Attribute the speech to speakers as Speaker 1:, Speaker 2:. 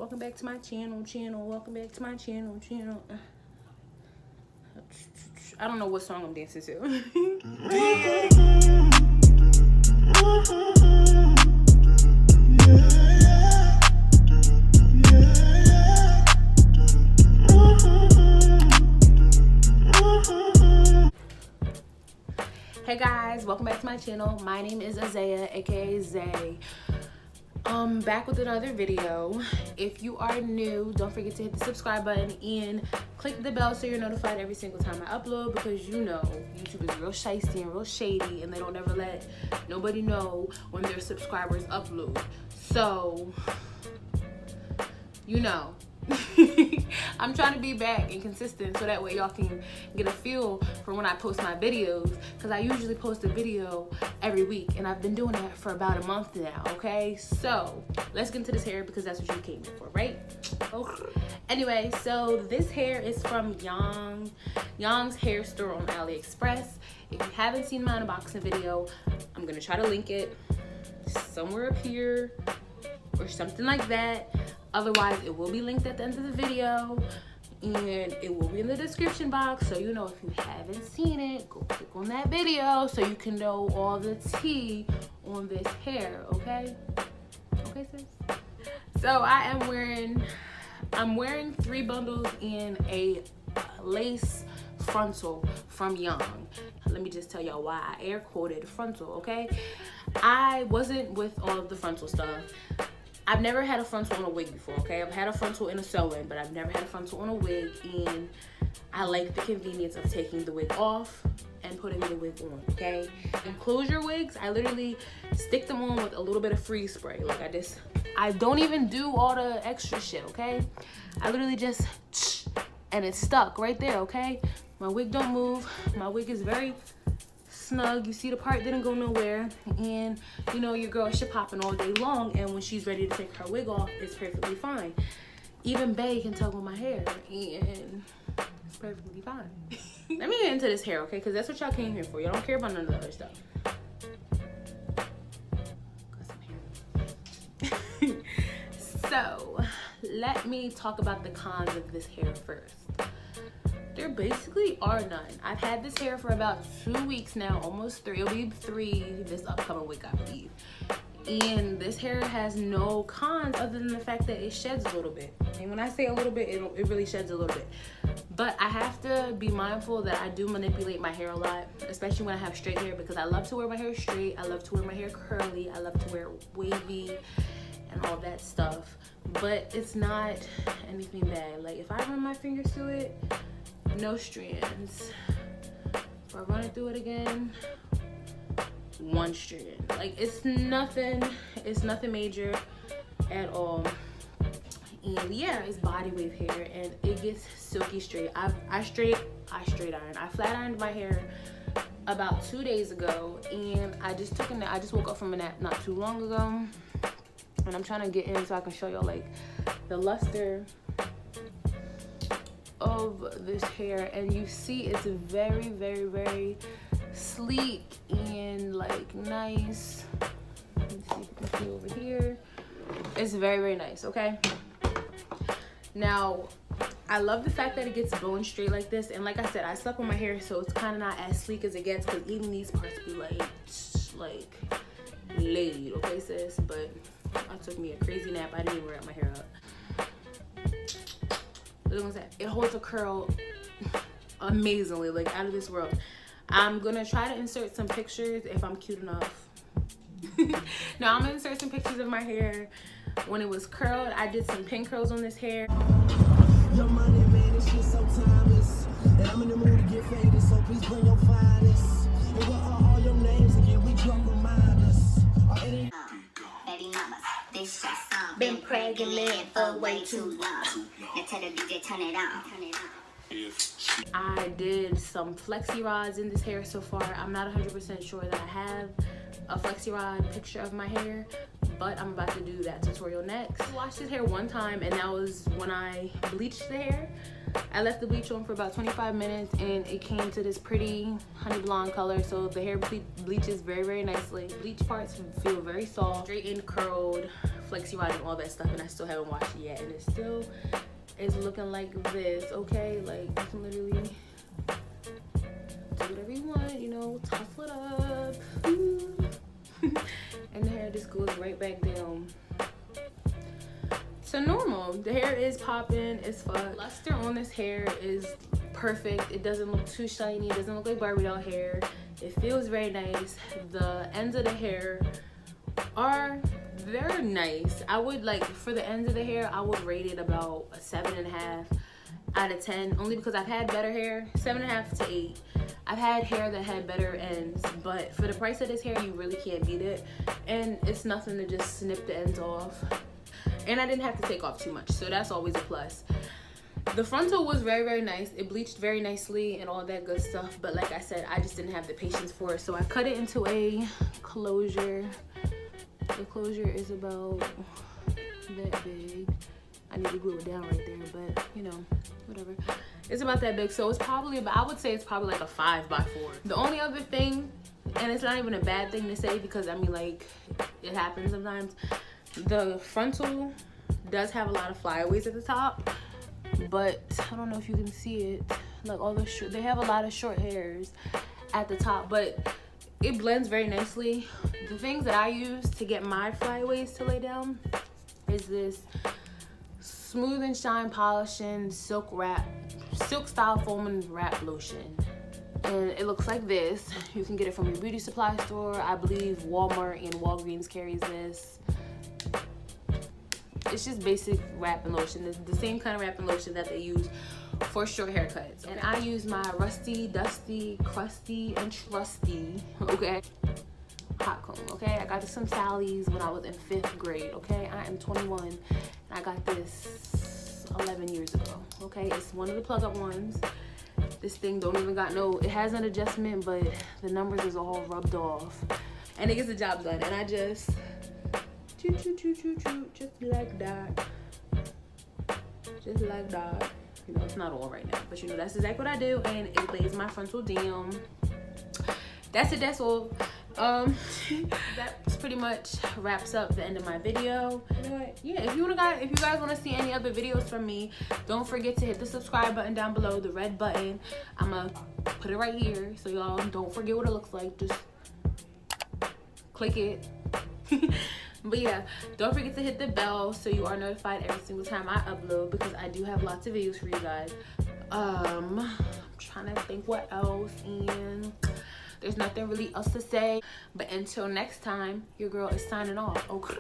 Speaker 1: Welcome back to my channel. Welcome back to my channel. I don't know what song I'm dancing to. Hey guys, welcome back to my channel. My name is Isaiah, aka Zay. Back with another video. If you are new, don't forget to hit the subscribe button and click the bell so you're notified every single time I upload, because you know YouTube is real shiesty and real shady and they don't ever let nobody know when their subscribers upload. So you know, I'm trying to be back and consistent so that way y'all can get a feel for when I post my videos, because I usually post a video every week and I've been doing that for about a month now. Okay, so let's get into this hair because that's what you came here for, right? Okay. Anyway, so this hair is from YYONG's hair store on AliExpress. If you haven't seen my unboxing video, I'm gonna try to link it somewhere up here or something like that. Otherwise, it will be linked at the end of the video and it will be in the description box. So, you know, if you haven't seen it, go click on that video so you can know all the tea on this hair, okay? Okay, sis? So I'm wearing 3 bundles in a lace frontal from YYONG. Let me just tell y'all why I air quoted frontal, okay? I wasn't with all of the frontal stuff. I've never had a frontal on a wig before, okay? I've had a frontal in a sew-in, but I've never had a frontal on a wig, and I like the convenience of taking the wig off and putting the wig on, okay? Enclosure wigs, I literally stick them on with a little bit of freeze spray. Like I don't even do all the extra shit, okay? I literally just, and it's stuck right there, okay? My wig don't move. My wig is very snug. You see the part didn't go nowhere, and you know your girl should popping all day long, and when she's ready to take her wig off, it's perfectly fine. Even Bae can tug on my hair and it's perfectly fine. Let me get into this hair, okay, because that's what y'all came here for. Y'all don't care about none of the other stuff. So let me talk about the cons of this hair first. There basically are none. I've had this hair for about 2 weeks now, almost 3. It'll be 3 this upcoming week, I believe. And this hair has no cons other than the fact that it sheds a little bit. And when I say a little bit, it really sheds a little bit. But I have to be mindful that I do manipulate my hair a lot, especially when I have straight hair, because I love to wear my hair straight. I love to wear my hair curly. I love to wear wavy and all that stuff. But it's not anything bad. Like if I run my fingers through it, no strands. If I run it through it again, 1 strand. Like it's nothing major at all. And yeah, it's body wave hair and it gets silky straight. I straight iron. I flat ironed my hair about 2 days ago, and I just took a nap. I just woke up from a nap not too long ago, and I'm trying to get in so I can show y'all like the luster of this hair. And you see it's very, very, very sleek and like nice. Let me see if you can see over here. It's very, very nice, okay? Now I love the fact that it gets bone straight like this, and like I said, I slept with my hair so it's kind of not as sleek as it gets, because even these parts be like laid, okay sis? But I took me a crazy nap. I didn't even wrap my hair up. Look at that. It holds a curl amazingly, like out of this world. I'm gonna try to insert some pictures if I'm cute enough. Now I'm gonna insert some pictures of my hair when it was curled. I did some pin curls on this hair. Your money, man, it's just so timeless. And I'm in the mood to get faded, so please bring your finest. And what are all your names again? We drunk remind us. Baby mamas, this just been pregnant for way too long. Now tell the DJ turn it on. I did some flexi rods in this hair so far. I'm not 100% sure that I have a flexi rod picture of my hair, but I'm about to do that tutorial next. I washed this hair one time, and that was when I bleached the hair. I left the bleach on for about 25 minutes and it came to this pretty honey blonde color. So the hair bleaches very, very nicely. Bleach parts feel very soft, straightened, curled, flexi rod and all that stuff, and I still haven't washed it yet, and it still is looking like this. Okay, like you can literally do whatever you want, you know, tussle it up. And the hair just goes right back down to normal. The hair is popping as fuck. Luster on this hair is perfect. It doesn't look too shiny. It doesn't look like Barbie doll hair. It feels very nice. The ends of the hair are very nice. I would, like, for the ends of the hair, I would rate it about a 7.5 out of 10, only because I've had better hair. 7.5 to 8. I've had hair that had better ends, but for the price of this hair, you really can't beat it. And it's nothing to just snip the ends off. And I didn't have to take off too much, so that's always a plus. The frontal was very, very nice. It bleached very nicely and all that good stuff, but like I said, I just didn't have the patience for it, so I cut it into a closure. The closure is about that big. I need to glue it down right there, but you know, whatever. It's about that big, so it's probably about, I would say it's probably like a 5x4. The only other thing, and it's not even a bad thing to say because I mean, like, it happens sometimes. The frontal does have a lot of flyaways at the top, but I don't know if you can see it. Like all the they have a lot of short hairs at the top, but it blends very nicely. The things that I use to get my flyaways to lay down is this Smooth and Shine Polishing Silk Style Foaming Wrap Lotion. And it looks like this. You can get it from your beauty supply store. I believe Walmart and Walgreens carries this. It's just basic wrapping lotion. It's the same kind of wrapping lotion that they use for short haircuts. And I use my Rusty, Dusty, Crusty, and Trusty, okay, hot comb, okay? I got this from Sally's when I was in 5th grade, okay? I am 21, and I got this 11 years ago, okay? It's one of the plug-up ones. This thing don't even got no, it has an adjustment, but the numbers is all rubbed off. And it gets the job done, and I just choo choo choo choo choo, just like that, just like that. You know, it's not all right now, but you know, that's exactly what I do, and it lays my frontal down. That's it, that's all. That pretty much wraps up the end of my video. You know what? Yeah, if you guys want to see any other videos from me, don't forget to hit the subscribe button down below, the red button. I'm gonna put it right here, so y'all don't forget what it looks like. Just click it. But yeah, don't forget to hit the bell so you are notified every single time I upload, because I do have lots of videos for you guys. I'm trying to think what else, and there's nothing really else to say. But until next time, your girl is signing off. Okay.